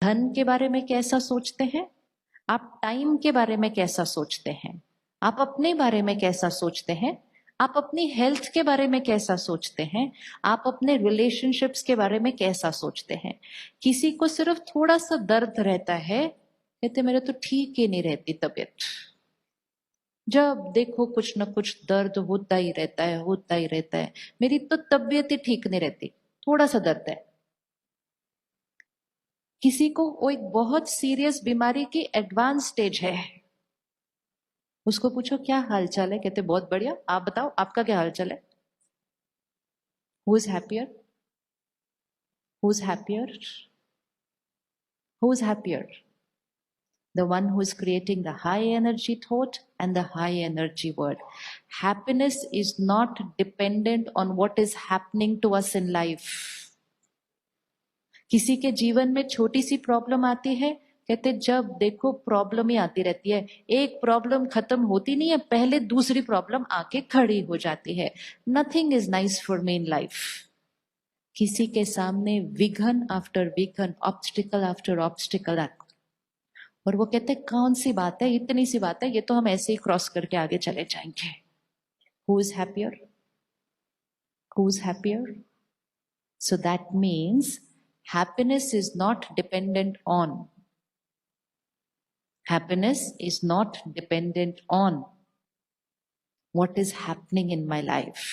धन के बारे में कैसा सोचते हैं, आप टाइम के बारे में कैसा सोचते हैं, आप अपने बारे में कैसा सोचते हैं, आप अपनी हेल्थ के बारे में कैसा सोचते हैं, आप अपने रिलेशनशिप्स के बारे में कैसा सोचते हैं। किसी को सिर्फ थोड़ा सा दर्द रहता है, कहते मेरे तो ठीक ही नहीं रहती तबीयत, जब देखो कुछ ना कुछ दर्द होता ही रहता है, होता ही रहता है, मेरी तो तबीयत ही ठीक नहीं रहती, थोड़ा सा दर्द है। किसी को वो एक बहुत सीरियस बीमारी की एडवांस स्टेज है, उसको पूछो क्या हाल चाल है, कहते बहुत बढ़िया, आप बताओ आपका क्या हाल चाल है। Who is happier, who is happier, who is happier? The one who is creating the high energy thought and the high energy word. Happiness is not dependent on what is happening to us in life. किसी के जीवन में छोटी सी problem आती है, कहते जब देखो प्रॉब्लम ही आती रहती है, एक प्रॉब्लम खत्म होती नहीं है, पहले दूसरी प्रॉब्लम आके खड़ी हो जाती है। Nothing is nice for me in life. किसी के सामने विघन आफ्टर विघन, ऑब्स्टिकल आफ्टर ऑब्स्टिकल, और वो कहते कौन सी बात है, इतनी सी बात है, ये तो हम ऐसे ही क्रॉस करके आगे चले जाएंगे। Who is happier, who is happier? So that means happiness is not dependent on, happiness is not dependent on what is happening in my life.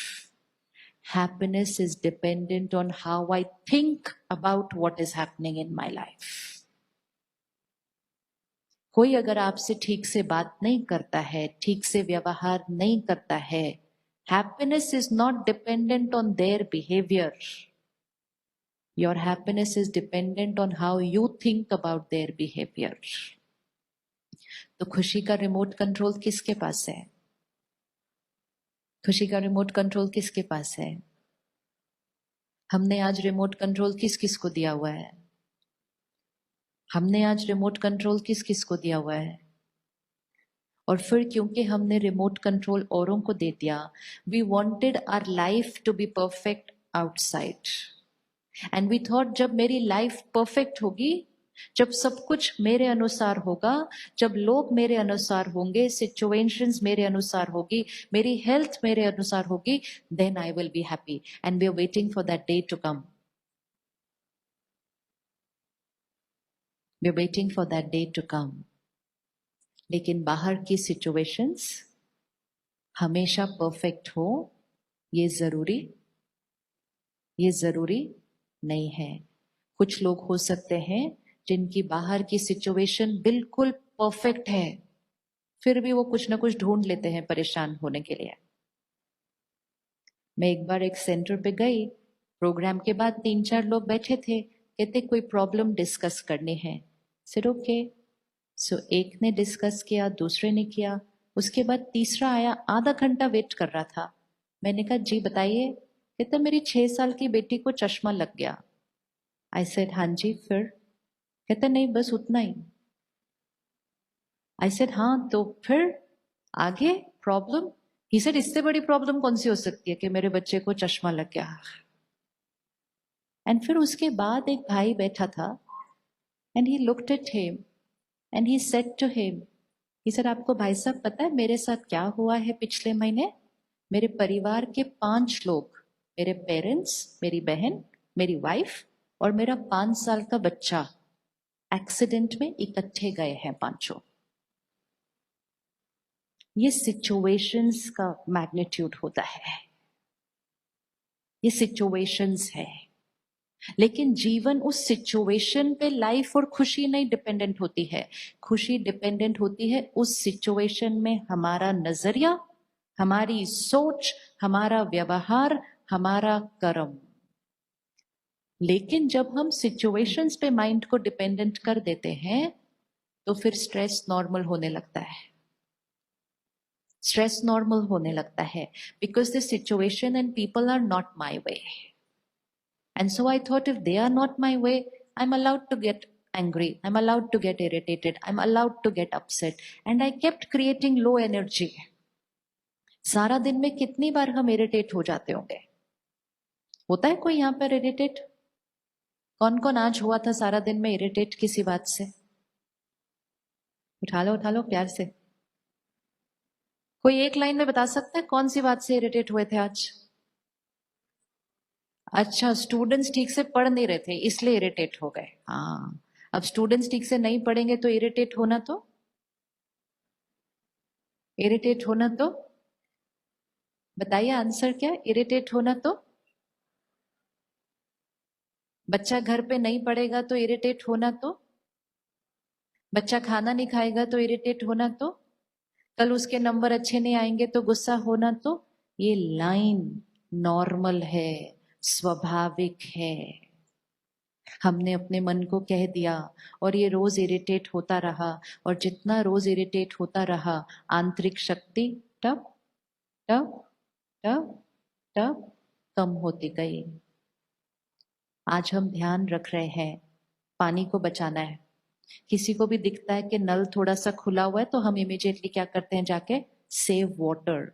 Happiness is dependent on how I think about what is happening in my life. कोई अगर आपसे ठीक से बात नहीं करता है, ठीक से व्यवहार नहीं करता है, happiness is not dependent on their behavior. Your happiness is dependent on how you think about their behavior. तो खुशी का रिमोट कंट्रोल किसके पास है? खुशी का रिमोट कंट्रोल किसके पास है? हमने आज रिमोट कंट्रोल किस किस को दिया हुआ है? हमने आज रिमोट कंट्रोल किस किस को दिया हुआ है? और फिर क्योंकि हमने रिमोट कंट्रोल औरों को दे दिया, we wanted our life to be perfect outside, and we thought जब मेरी लाइफ परफेक्ट होगी, जब सब कुछ मेरे अनुसार होगा, जब लोग मेरे अनुसार होंगे, सिचुएशंस मेरे अनुसार होगी, मेरी हेल्थ मेरे अनुसार होगी, then I will be happy, and we are waiting for that day to come. We are waiting for that day to come. लेकिन बाहर की सिचुएशंस हमेशा परफेक्ट हो, ये जरूरी नहीं है। कुछ लोग हो सकते हैं जिनकी बाहर की सिचुएशन बिल्कुल परफेक्ट है, फिर भी वो कुछ ना कुछ ढूंढ लेते हैं परेशान होने के लिए। मैं एक बार एक सेंटर पे गई, प्रोग्राम के बाद 3-4 लोग बैठे थे, कहते कोई प्रॉब्लम डिस्कस करनी है। सिर ओके, सो एक ने डिस्कस किया, दूसरे ने किया, उसके बाद तीसरा आया, आधा घंटा वेट कर रहा था। मैंने कहा जी बताइए। कहते मेरी 6 साल की बेटी को चश्मा लग गया। आई सेड हाँ जी, फिर? कहते नहीं बस उतना ही। आई सेड हाँ तो फिर आगे प्रॉब्लम? ही सेड इससे बड़ी प्रॉब्लम कौन सी हो सकती है कि मेरे बच्चे को चश्मा लग गया। एंड फिर उसके बाद एक भाई बैठा था, and he looked at him and he said to him, he said आपको भाई साहब पता है मेरे साथ क्या हुआ है पिछले महीने? मेरे परिवार के 5 लोग, मेरे पेरेंट्स, मेरी बहन, मेरी वाइफ और मेरा 5 साल का बच्चा एक्सीडेंट में इकट्ठे गए हैं 5। ये सिचुएशंस का मैग्नीट्यूड होता है, ये सिचुएशंस है। लेकिन जीवन उस सिचुएशन पे, लाइफ और खुशी नहीं डिपेंडेंट होती है। खुशी डिपेंडेंट होती है उस सिचुएशन में हमारा नजरिया, हमारी सोच, हमारा व्यवहार, हमारा कर्म। लेकिन जब हम सिचुएशंस पे माइंड को डिपेंडेंट कर देते हैं तो फिर स्ट्रेस नॉर्मल होने लगता है। स्ट्रेस नॉर्मल होने लगता है because the situation and people are not my way. And so I thought if they are not my way, I am allowed to get angry, I'm allowed to get irritated, I'm allowed to get upset, and I kept creating low energy. सारा दिन में कितनी बार हम irritate हो जाते होंगे? होता है कोई यहाँ पर इरिटेट? कौन कौन आज हुआ था सारा दिन में इरिटेट किसी बात से? उठा लो प्यार से। कोई एक लाइन में बता सकता है कौन सी बात से इरिटेट हुए थे आज? अच्छा, स्टूडेंट्स ठीक से पढ़ नहीं रहे थे इसलिए इरिटेट हो गए। हाँ, अब स्टूडेंट्स ठीक से नहीं पढ़ेंगे तो इरिटेट होना तो बताइए आंसर क्या? इरिटेट होना तो बच्चा घर पे नहीं पढ़ेगा तो इरिटेट होना तो बच्चा खाना नहीं खाएगा तो इरिटेट होना तो कल उसके नंबर अच्छे नहीं आएंगे तो गुस्सा होना तो ये लाइन नॉर्मल है, स्वाभाविक है। हमने अपने मन को कह दिया और ये रोज इरिटेट होता रहा, और जितना रोज इरिटेट होता रहा आंतरिक शक्ति टप टप टप टप कम होती गई। आज हम ध्यान रख रहे हैं पानी को बचाना है। किसी को भी दिखता है कि नल थोड़ा सा खुला हुआ है तो हम इमीडिएटली क्या करते हैं, जाके सेव वाटर।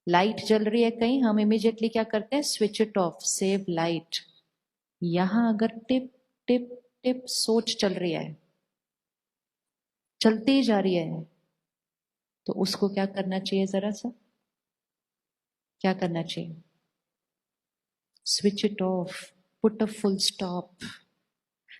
लाइट जल रही है कहीं, हम इमीडिएटली क्या करते हैं, switch it of, save light. यहां अगर टिप टिप टिप सोच चल रही है, चलती ही जा रही है, तो उसको क्या करना चाहिए, जरा सा क्या करना चाहिए? Switch it of, put a full stop.